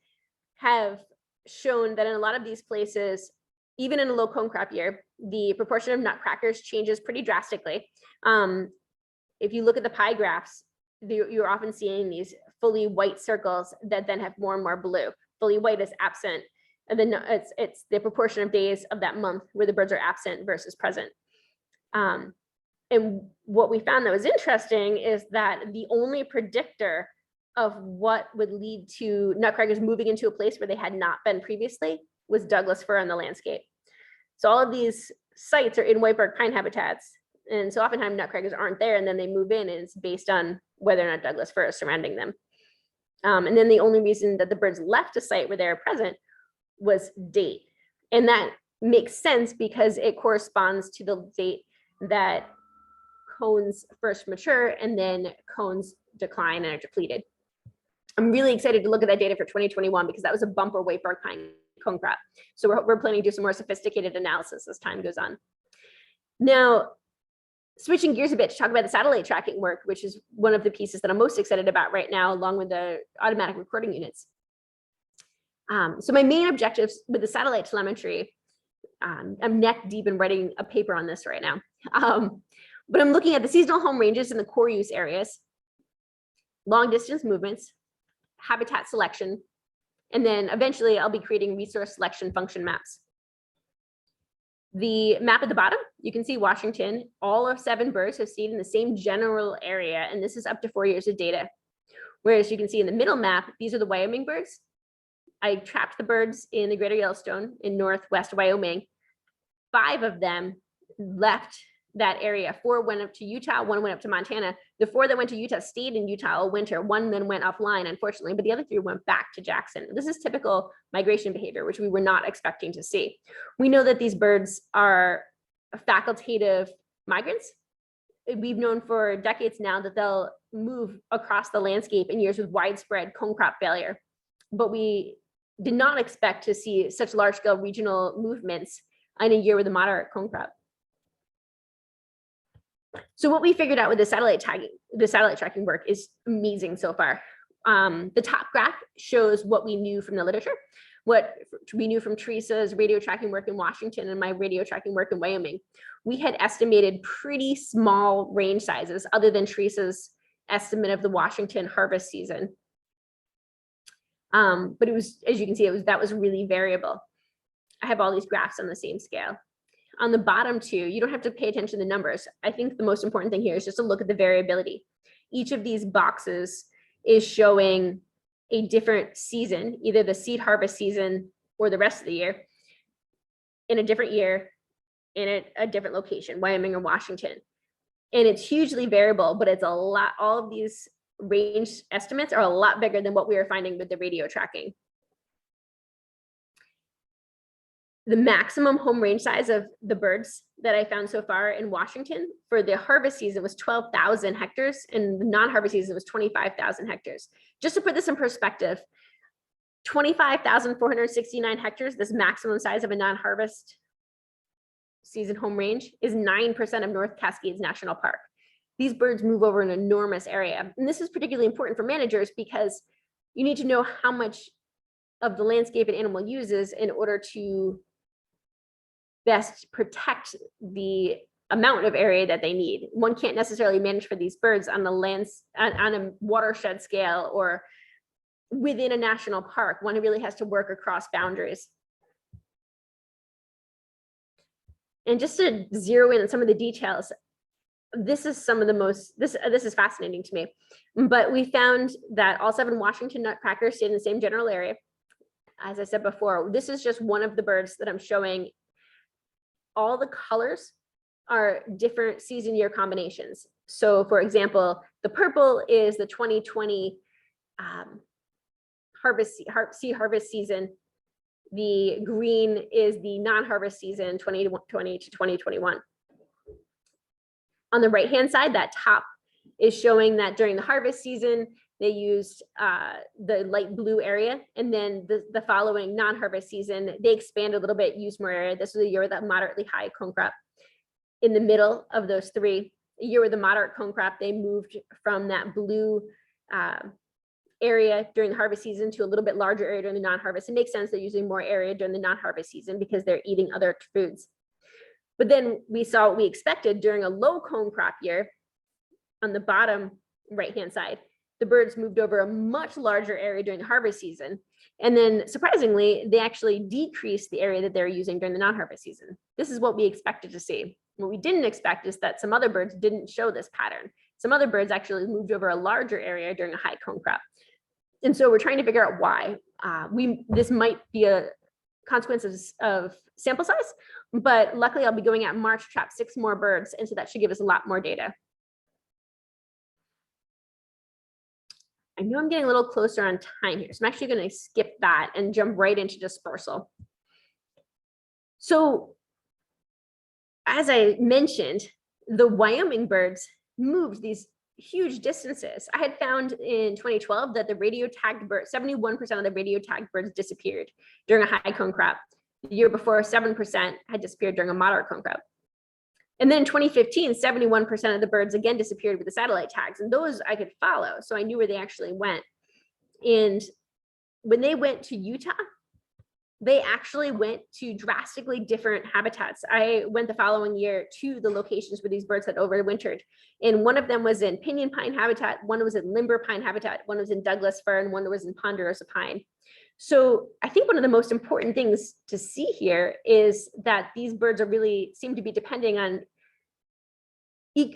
have shown that in a lot of these places, even in a low cone crop year, the proportion of nutcrackers changes pretty drastically. If you look at the pie graphs, you're often seeing these fully white circles that then have more and more blue. Fully white is absent, and then it's the proportion of days of that month where the birds are absent versus present. And what we found that was interesting is that the only predictor of what would lead to nutcrackers moving into a place where they had not been previously was Douglas fir on the landscape. So all of these sites are in whitebark pine habitats. And so oftentimes nutcrackers aren't there, and then they move in, and it's based on whether or not Douglas fir is surrounding them. And then the only reason that the birds left a site where they're present was date. And that makes sense because it corresponds to the date that cones first mature and then cones decline and are depleted. I'm really excited to look at that data for 2021 because that was a bumper whitebark pine cone crop. So we're planning to do some more sophisticated analysis as time goes on. Now, switching gears a bit to talk about the satellite tracking work, which is one of the pieces that I'm most excited about right now, along with the automatic recording units. So my main objectives with the satellite telemetry, I'm neck deep in writing a paper on this right now. But I'm looking at the seasonal home ranges in the core use areas, long distance movements, habitat selection, and then eventually I'll be creating resource selection function maps. The map at the bottom, you can see Washington, all of 7 birds have stayed in the same general area, and this is up to 4 years of data. Whereas you can see in the middle map, these are the Wyoming birds. I trapped the birds in the greater Yellowstone in northwest Wyoming. 5 of them left that area. 4 went up to Utah, 1 went up to Montana. The 4 that went to Utah stayed in Utah all winter. 1 then went offline, unfortunately, but the other 3 went back to Jackson. This is typical migration behavior, which we were not expecting to see. We know that these birds are facultative migrants. We've known for decades now that they'll move across the landscape in years with widespread cone crop failure, but we did not expect to see such large-scale regional movements in a year with a moderate cone crop. So what we figured out with the satellite tracking work is amazing so far. The top graph shows what we knew from the literature, what we knew from Teresa's radio tracking work in Washington and my radio tracking work in Wyoming. We had estimated pretty small range sizes other than Teresa's estimate of the Washington harvest season. But it was, as you can see, that was really variable. I have all these graphs on the same scale. On the bottom 2, you don't have to pay attention to the numbers. I think the most important thing here is just to look at the variability. Each of these boxes is showing a different season, either the seed harvest season or the rest of the year, in a different year, in a different location, Wyoming or Washington. And it's hugely variable, but it's a lot, all of these range estimates are a lot bigger than what we were finding with the radio tracking. The maximum home range size of the birds that I found so far in Washington for the harvest season was 12,000 hectares, and the non-harvest season was 25,000 hectares. Just to put this in perspective, 25,469 hectares, this maximum size of a non-harvest season home range, is 9% of North Cascades National Park. These birds move over an enormous area. And this is particularly important for managers because you need to know how much of the landscape an animal uses in order to best protect the amount of area that they need. One can't necessarily manage for these birds on a watershed scale or within a national park. One really has to work across boundaries. And just to zero in on some of the details, this is some of the most, this is fascinating to me. But we found that all 7 Washington nutcrackers stayed in the same general area. As I said before, this is just one of the birds that I'm showing. All the colors are different season year combinations. So for example, the purple is the 2020 seed harvest season. The green is the non-harvest season, 2020 to 2021. On the right-hand side, that top is showing that during the harvest season, they used the light blue area. And then the following non-harvest season, they expanded a little bit, used more area. This was a year with a moderately high cone crop. In the middle of those three, a year with a moderate cone crop, they moved from that blue area during the harvest season to a little bit larger area during the non-harvest. It makes sense they're using more area during the non-harvest season because they're eating other foods. But then we saw what we expected during a low cone crop year. On the bottom right-hand side, the birds moved over a much larger area during the harvest season. And then surprisingly, they actually decreased the area that they're using during the non-harvest season. This is what we expected to see. What we didn't expect is that some other birds didn't show this pattern. Some other birds actually moved over a larger area during a high cone crop. And so we're trying to figure out why. This might be a consequence of sample size, but luckily I'll be going out in March to trap 6 more birds. And so that should give us a lot more data. I know I'm getting a little closer on time here, so I'm actually going to skip that and jump right into dispersal. So as I mentioned, the Wyoming birds moved these huge distances. I had found in 2012 that the radio tagged birds, 71% of the radio tagged birds disappeared during a high cone crop. The year before, 7% had disappeared during a moderate cone crop. And then in 2015, 71% of the birds again disappeared with the satellite tags, and those I could follow, so I knew where they actually went. And when they went to Utah, they actually went to drastically different habitats. I went the following year to the locations where these birds had overwintered. And one of them was in pinyon pine habitat, one was in limber pine habitat, one was in Douglas fir, and one was in ponderosa pine. So I think one of the most important things to see here is that these birds are really seem to be depending on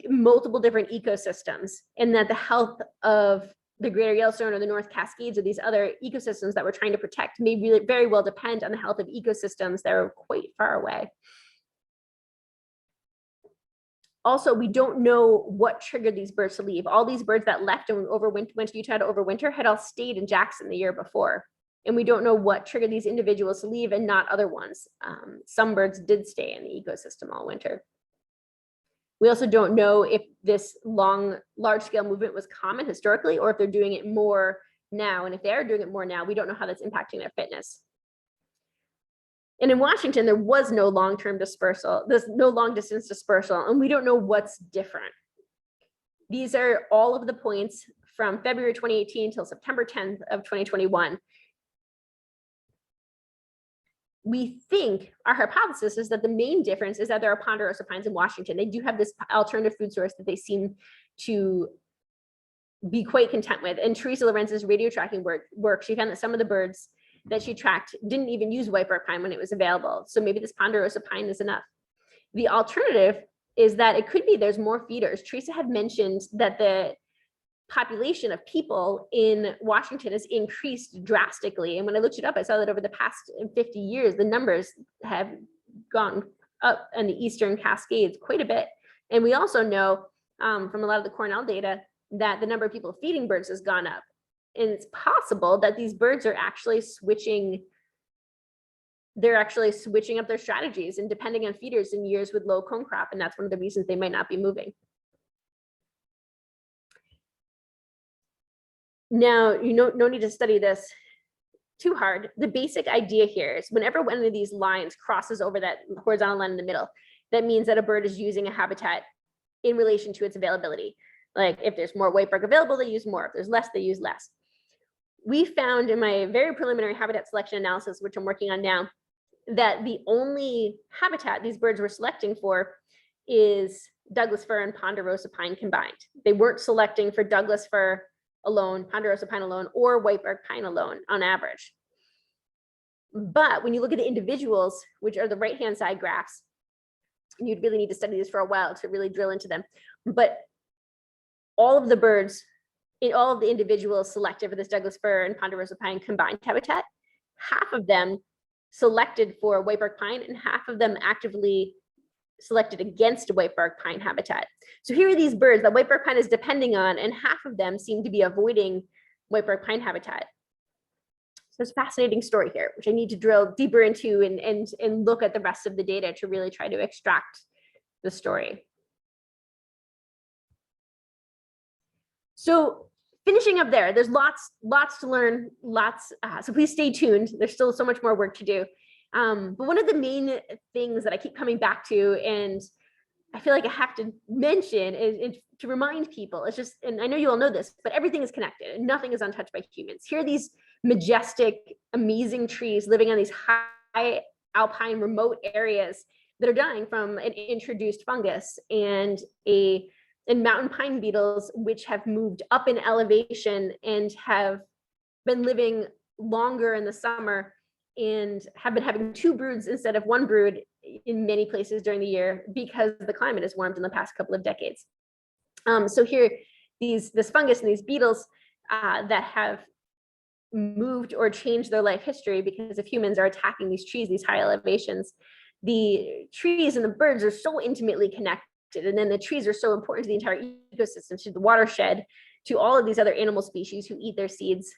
multiple different ecosystems, and that the health of the Greater Yellowstone or the North Cascades or these other ecosystems that we're trying to protect may really very well depend on the health of ecosystems that are quite far away. Also, we don't know what triggered these birds to leave. All these birds that left and went to Utah to overwinter had all stayed in Jackson the year before. And we don't know what triggered these individuals to leave and not other ones. Some birds did stay in the ecosystem all winter. We also don't know if this large-scale movement was common historically, or if they're doing it more now. And if they are doing it more now, we don't know how that's impacting their fitness. And in Washington, there was no long-term dispersal. There's no long-distance dispersal, and we don't know what's different. These are all of the points from February 2018 till September 10th of 2021. We think our hypothesis is that the main difference is that there are ponderosa pines in Washington. They do have this alternative food source that they seem to be quite content with. And Teresa Lorenz's radio tracking work, she found that some of the birds that she tracked didn't even use whitebark pine when it was available. So maybe this ponderosa pine is enough. The alternative is that it could be there's more feeders. Teresa had mentioned that the population of people in Washington has increased drastically. And when I looked it up, I saw that over the past 50 years, the numbers have gone up in the Eastern Cascades quite a bit. And we also know from a lot of the Cornell data that the number of people feeding birds has gone up. And it's possible that these birds are actually switching up their strategies and depending on feeders in years with low cone crop. And that's one of the reasons they might not be moving. Now, no need to study this too hard. The basic idea here is whenever one of these lines crosses over that horizontal line in the middle, that means that a bird is using a habitat in relation to its availability. Like if there's more whitebark available, they use more. If there's less, they use less. We found in my very preliminary habitat selection analysis, which I'm working on now, that the only habitat these birds were selecting for is Douglas fir and ponderosa pine combined. They weren't selecting for Douglas fir alone, ponderosa pine alone, or whitebark pine alone on average. But when you look at the individuals, which are the right-hand side graphs, and you'd really need to study this for a while to really drill into them, but all of the birds, in all of the individuals selected for this Douglas fir and ponderosa pine combined habitat, half of them selected for whitebark pine and half of them actively selected against whitebark pine habitat. So here are these birds that whitebark pine is depending on, and half of them seem to be avoiding whitebark pine habitat. So there's a fascinating story here, which I need to drill deeper into and look at the rest of the data to really try to extract the story. So finishing up there. There's lots to learn, so please stay tuned. There's still so much more work to do. But one of the main things that I keep coming back to, and I feel like I have to mention, is to remind people, it's just, and I know you all know this, but everything is connected and nothing is untouched by humans. Here are these majestic, amazing trees living on these high alpine remote areas that are dying from an introduced fungus and mountain pine beetles, which have moved up in elevation and have been living longer in the summer and have been having 2 broods instead of 1 brood in many places during the year because the climate has warmed in the past couple of decades. So here, this fungus and these beetles that have moved or changed their life history because of humans are attacking these trees, these high elevations. The trees and the birds are so intimately connected, and then the trees are so important to the entire ecosystem, to the watershed, to all of these other animal species who eat their seeds.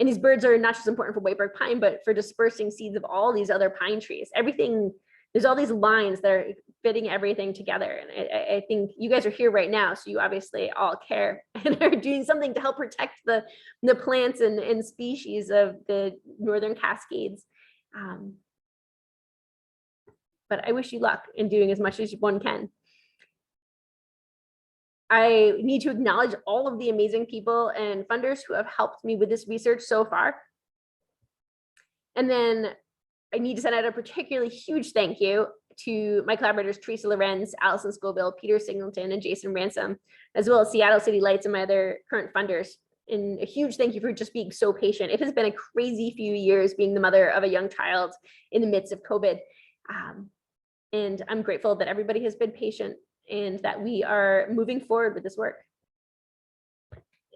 And these birds are not just important for whitebark pine, but for dispersing seeds of all these other pine trees. Everything, there's all these lines that are fitting everything together. And I think you guys are here right now, so you obviously all care and are doing something to help protect the plants and species of the Northern Cascades. But I wish you luck in doing as much as one can. I need to acknowledge all of the amazing people and funders who have helped me with this research so far. And then I need to send out a particularly huge thank you to my collaborators, Teresa Lorenz, Allison Scoville, Peter Singleton, and Jason Ransom, as well as Seattle City Lights and my other current funders. And a huge thank you for just being so patient. It has been a crazy few years being the mother of a young child in the midst of COVID. And I'm grateful that everybody has been patient and that we are moving forward with this work.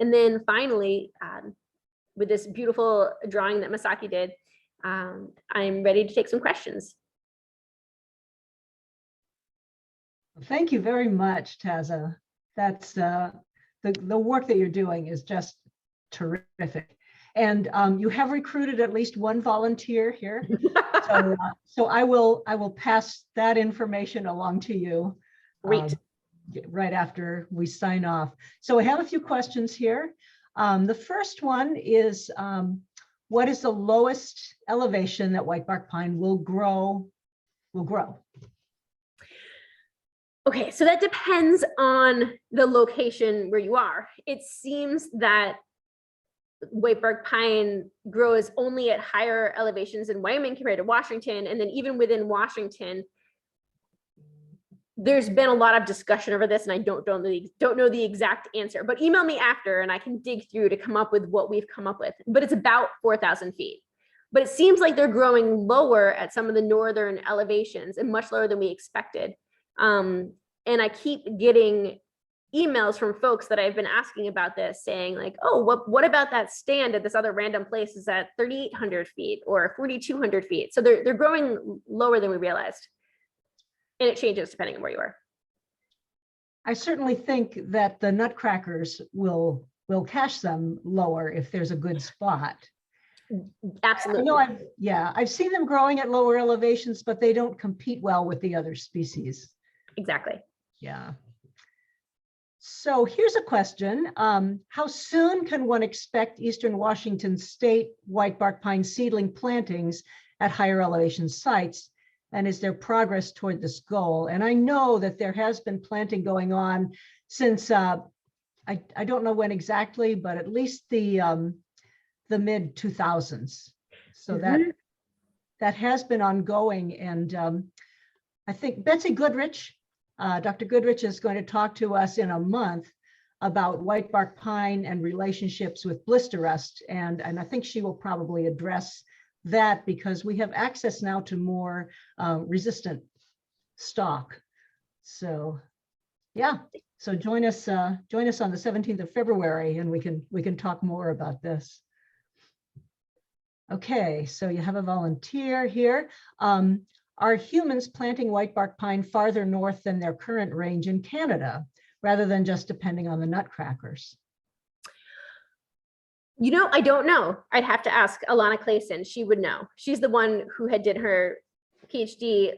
And then finally, with this beautiful drawing that Masaki did, I'm ready to take some questions. Thank you very much, Taza. That's the work that you're doing is just terrific. And you have recruited at least 1 volunteer here. So I will pass that information along to you. Great. Right after we sign off. So I have a few questions here. The first one is, what is the lowest elevation that whitebark pine will grow? Okay, so that depends on the location where you are. It seems that whitebark pine grows only at higher elevations in Wyoming compared to Washington, and then even within Washington, there's been a lot of discussion over this, and I don't know the exact answer, but email me after and I can dig through to come up with what we've come up with. But it's about 4,000 feet. But it seems like they're growing lower at some of the northern elevations and much lower than we expected. And I keep getting emails from folks that I've been asking about this saying like, oh, what about that stand at this other random place is at 3,800 feet or 4,200 feet. So they're growing lower than we realized. And it changes depending on where you are. I certainly think that the Nutcrackers will cache them lower if there's a good spot. Absolutely. I know I've seen them growing at lower elevations, but they don't compete well with the other species. Exactly. Yeah. So here's a question. How soon can one expect Eastern Washington State whitebark pine seedling plantings at higher elevation sites? And is there progress toward this goal? And I know that there has been planting going on since, I don't know when exactly, but at least the mid 2000s. So that has been ongoing. And I think Betsy Goodrich, Dr. Goodrich is going to talk to us in a month about whitebark pine and relationships with blister rust. And I think she will probably address that because we have access now to more resistant stock. So yeah, so join us on the 17th of February and we can talk more about this. Okay, so you have a volunteer here. Are humans planting whitebark pine farther north than their current range in Canada, rather than just depending on the Nutcrackers? You know, I don't know. I'd have to ask Alana Clayson. She would know. She's the one who did her PhD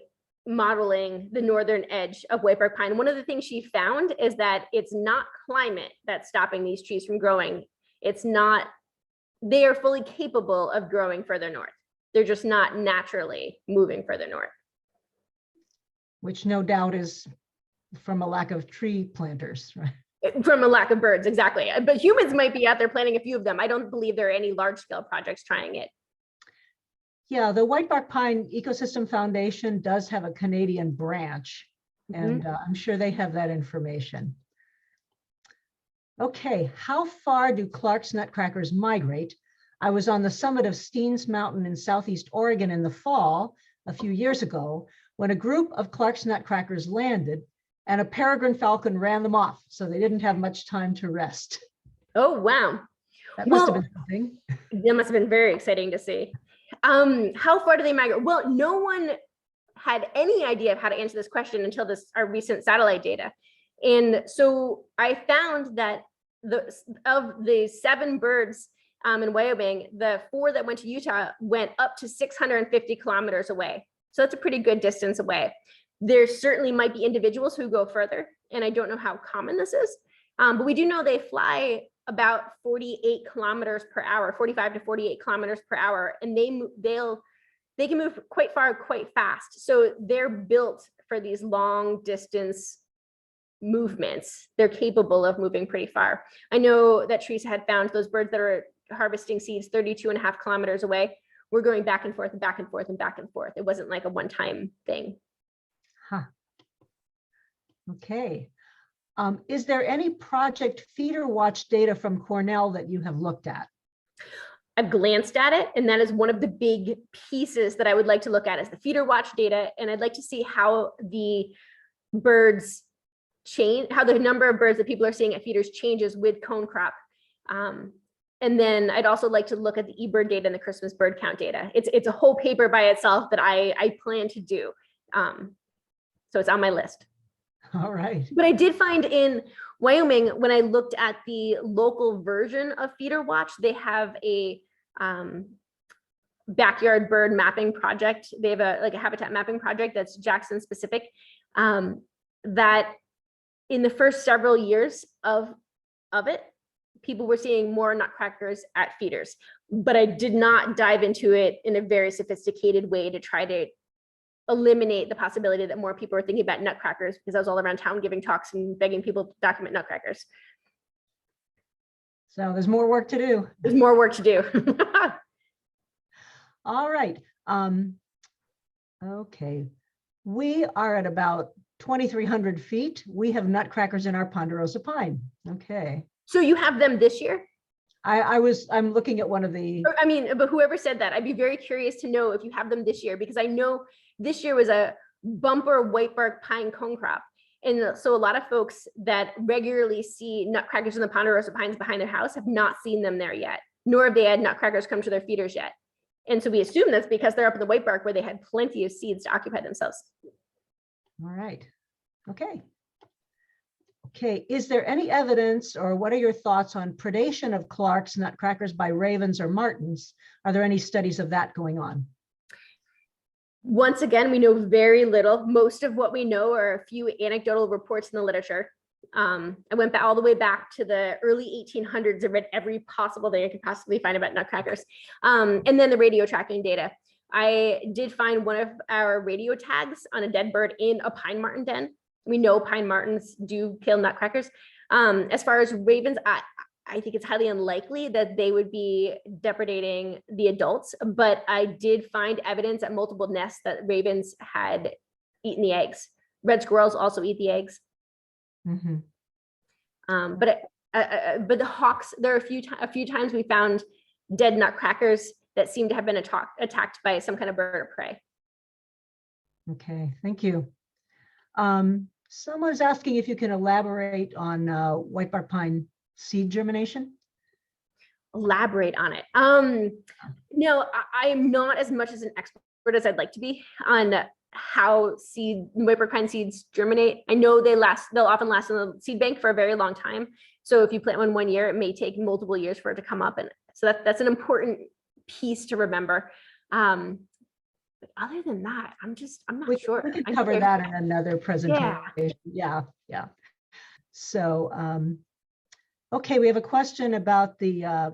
modeling the northern edge of whitebark pine. One of the things she found is that it's not climate that's stopping these trees from growing. It's not, they are fully capable of growing further north. They're just not naturally moving further north. Which no doubt is from a lack of tree planters, right? From a lack of birds, exactly. But humans might be out there planting a few of them. I don't believe there are any large scale projects trying it. Yeah, the Whitebark Pine Ecosystem Foundation does have a Canadian branch, and I'm sure they have that information. Okay, how far do Clark's nutcrackers migrate? I was on the summit of Steens Mountain in Southeast Oregon in the fall a few years ago when a group of Clark's nutcrackers landed and a peregrine falcon ran them off, so they didn't have much time to rest. Oh, wow. That must have been something. That must have been very exciting to see. How far do they migrate? Well, no one had any idea of how to answer this question until our recent satellite data. And so I found that of the 7 birds in Wyoming, the 4 that went to Utah went up to 650 kilometers away. So that's a pretty good distance away. There certainly might be individuals who go further, and I don't know how common this is, but we do know they fly about 48 kilometers per hour, 45 to 48 kilometers per hour, and they can move quite far, quite fast. So they're built for these long distance movements. They're capable of moving pretty far. I know that Teresa had found those birds that are harvesting seeds 32.5 kilometers away. We're going back and forth and back and forth and back and forth. It wasn't like a one-time thing. Huh. Okay. Is there any Project Feeder Watch data from Cornell that you have looked at? I've glanced at it, and that is one of the big pieces that I would like to look at is the Feeder Watch data. And I'd like to see how the birds change, how the number of birds that people are seeing at feeders changes with cone crop. And then I'd also like to look at the eBird data and the Christmas bird count data. It's a whole paper by itself that I plan to do. So it's on my list. All right. But I did find in Wyoming, when I looked at the local version of Feeder Watch, they have a backyard bird mapping project. They have a habitat mapping project that's Jackson specific. That in the first several years of it, people were seeing more nutcrackers at feeders. But I did not dive into it in a very sophisticated way to try to eliminate the possibility that more people are thinking about nutcrackers, because I was all around town giving talks and begging people to document nutcrackers. So there's more work to do. There's more work to do. All right. Okay. We are at about 2,300 feet. We have nutcrackers in our ponderosa pine. Okay. So you have them this year? I'm looking at one of the. I mean, but whoever said that, I'd be very curious to know if you have them this year, because I know this year was a bumper whitebark pine cone crop. And so a lot of folks that regularly see nutcrackers in the ponderosa pines behind their house have not seen them there yet, nor have they had nutcrackers come to their feeders yet. And so we assume that's because they're up in the whitebark where they had plenty of seeds to occupy themselves. All right. Okay. Okay. Is there any evidence, or what are your thoughts on predation of Clark's nutcrackers by ravens or martins? Are there any studies of that going on? Once again, we know very little. Most of what we know are a few anecdotal reports in the literature. I went all the way back to the early 1800s and read every possible thing I could possibly find about nutcrackers. And then the radio tracking data. I did find one of our radio tags on a dead bird in a pine marten den. We know pine martens do kill nutcrackers. As far as ravens, I think it's highly unlikely that they would be depredating the adults, but I did find evidence at multiple nests that ravens had eaten the eggs. Red squirrels also eat the eggs. Mm-hmm. But the hawks, there are a few times we found dead nutcrackers that seem to have been attacked by some kind of bird of prey. Okay, thank you. Someone's asking if you can elaborate on whitebark pine seed germination. Elaborate on it. No, I'm not as much as an expert as I'd like to be on how whitebark pine seeds germinate. I know they'll often last in the seed bank for a very long time. So if you plant one year, it may take multiple years for it to come up. And so that's an important piece to remember. But other than that, I'm not We sure. could I cover think that in another presentation. Yeah. Yeah. So, okay, we have a question about the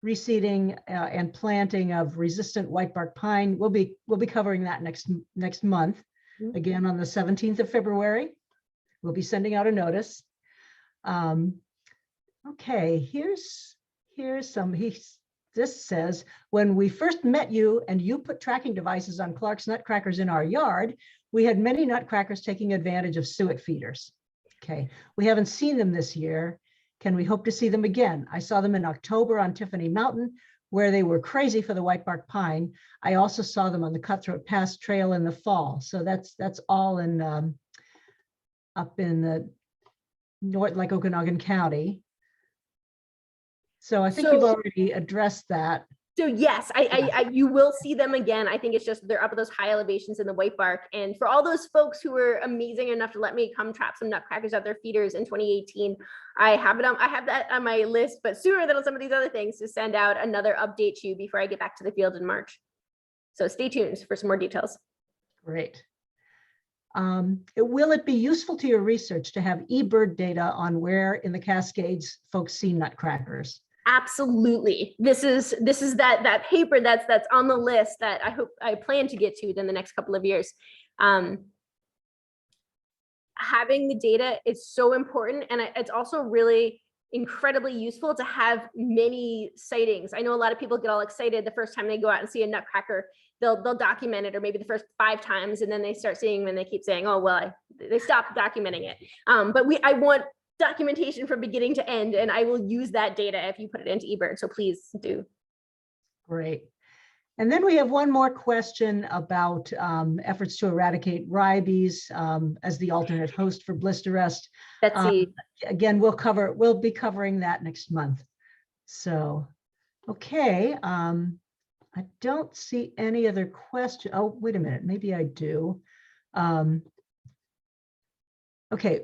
reseeding and planting of resistant whitebark pine. We'll be covering that next month, again on the 17th of February. We'll be sending out a notice. Okay, here's some. This says, when we first met you and you put tracking devices on Clark's Nutcrackers in our yard, we had many Nutcrackers taking advantage of suet feeders. Okay, we haven't seen them this year. Can we hope to see them again? I saw them in October on Tiffany Mountain, where they were crazy for the whitebark pine. I also saw them on the Cutthroat Pass Trail in the fall. So that's all in up in the north, like Okanagan County. So I think you've already addressed that. So yes, you will see them again. I think it's just they're up at those high elevations in the whitebark. And for all those folks who were amazing enough to let me come trap some Nutcrackers at their feeders in 2018, I have that on my list, but sooner than some of these other things, to send out another update to you before I get back to the field in March. So stay tuned for some more details. Great. Will it be useful to your research to have eBird data on where in the Cascades folks see Nutcrackers? Absolutely. This is that paper that's on the list that I plan to get to within the next couple of years. Having the data is so important, and it's also really incredibly useful to have many sightings. I know a lot of people get all excited the first time they go out and see a Nutcracker. They'll document it, or maybe the first 5 times, and then they start seeing them and they keep saying, oh, well, they stopped documenting it. But I want documentation from beginning to end, and I will use that data if you put it into eBird. So please do. Great. And then we have one more question about efforts to eradicate rabies as the alternate host for blister rest. Betsy. Again, we'll be covering that next month. So, okay. I don't see any other question. Oh, wait a minute. Maybe I do. Okay.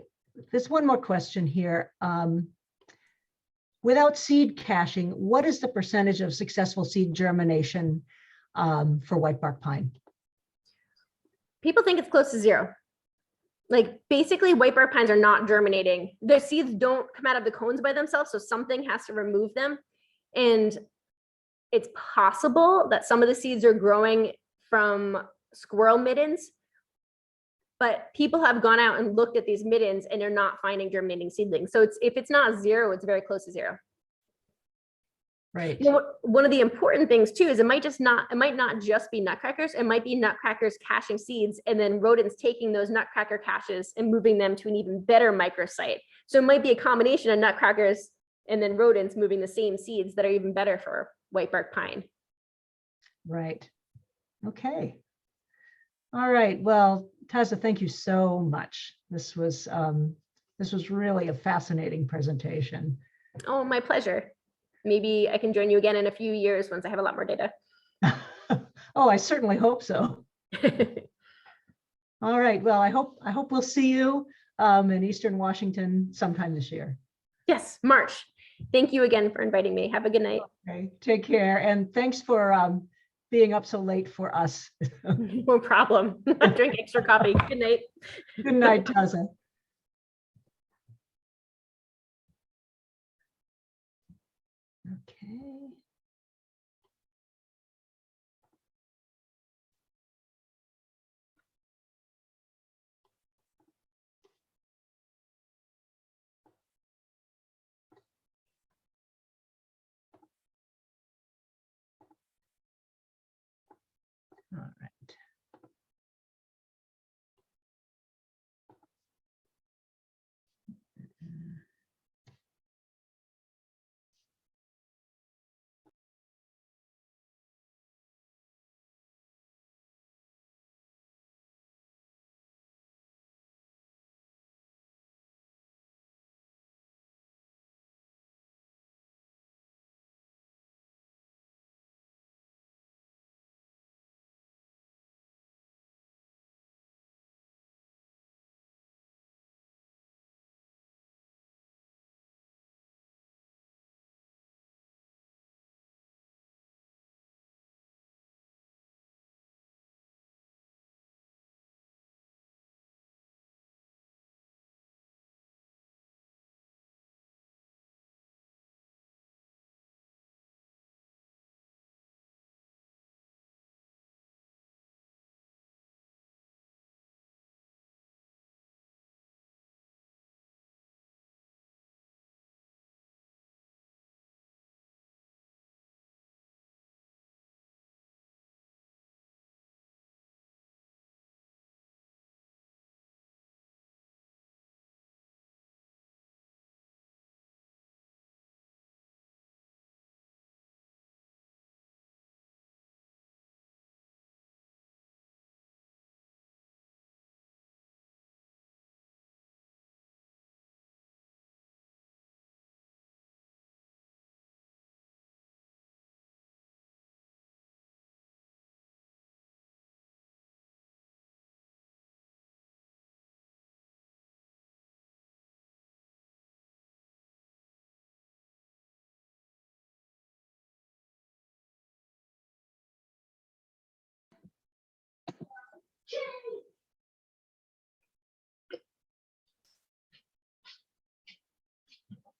There's one more question here. Without seed caching, what is the percentage of successful seed germination for whitebark pine? People think it's close to 0. Like basically whitebark pines are not germinating. Their seeds don't come out of the cones by themselves, so something has to remove them. And it's possible that some of the seeds are growing from squirrel middens, but people have gone out and looked at these middens and they're not finding germinating seedlings. So if it's not 0, it's very close to 0. Right. You know, one of the important things too is it might not just be Nutcrackers. It might be Nutcrackers caching seeds and then rodents taking those Nutcracker caches and moving them to an even better microsite. So it might be a combination of Nutcrackers and then rodents moving the same seeds that are even better for whitebark pine. Right. Okay. All right. Well, Tazza, thank you so much. This was really a fascinating presentation. Oh, my pleasure. Maybe I can join you again in a few years once I have a lot more data. Oh, I certainly hope so. All right. Well, I hope we'll see you in Eastern Washington sometime this year. Yes, March. Thank you again for inviting me. Have a good night. Okay. Take care, and thanks for being up so late for us. No problem. I drink extra coffee. Good night. Good night, Tazza. Okay. All right.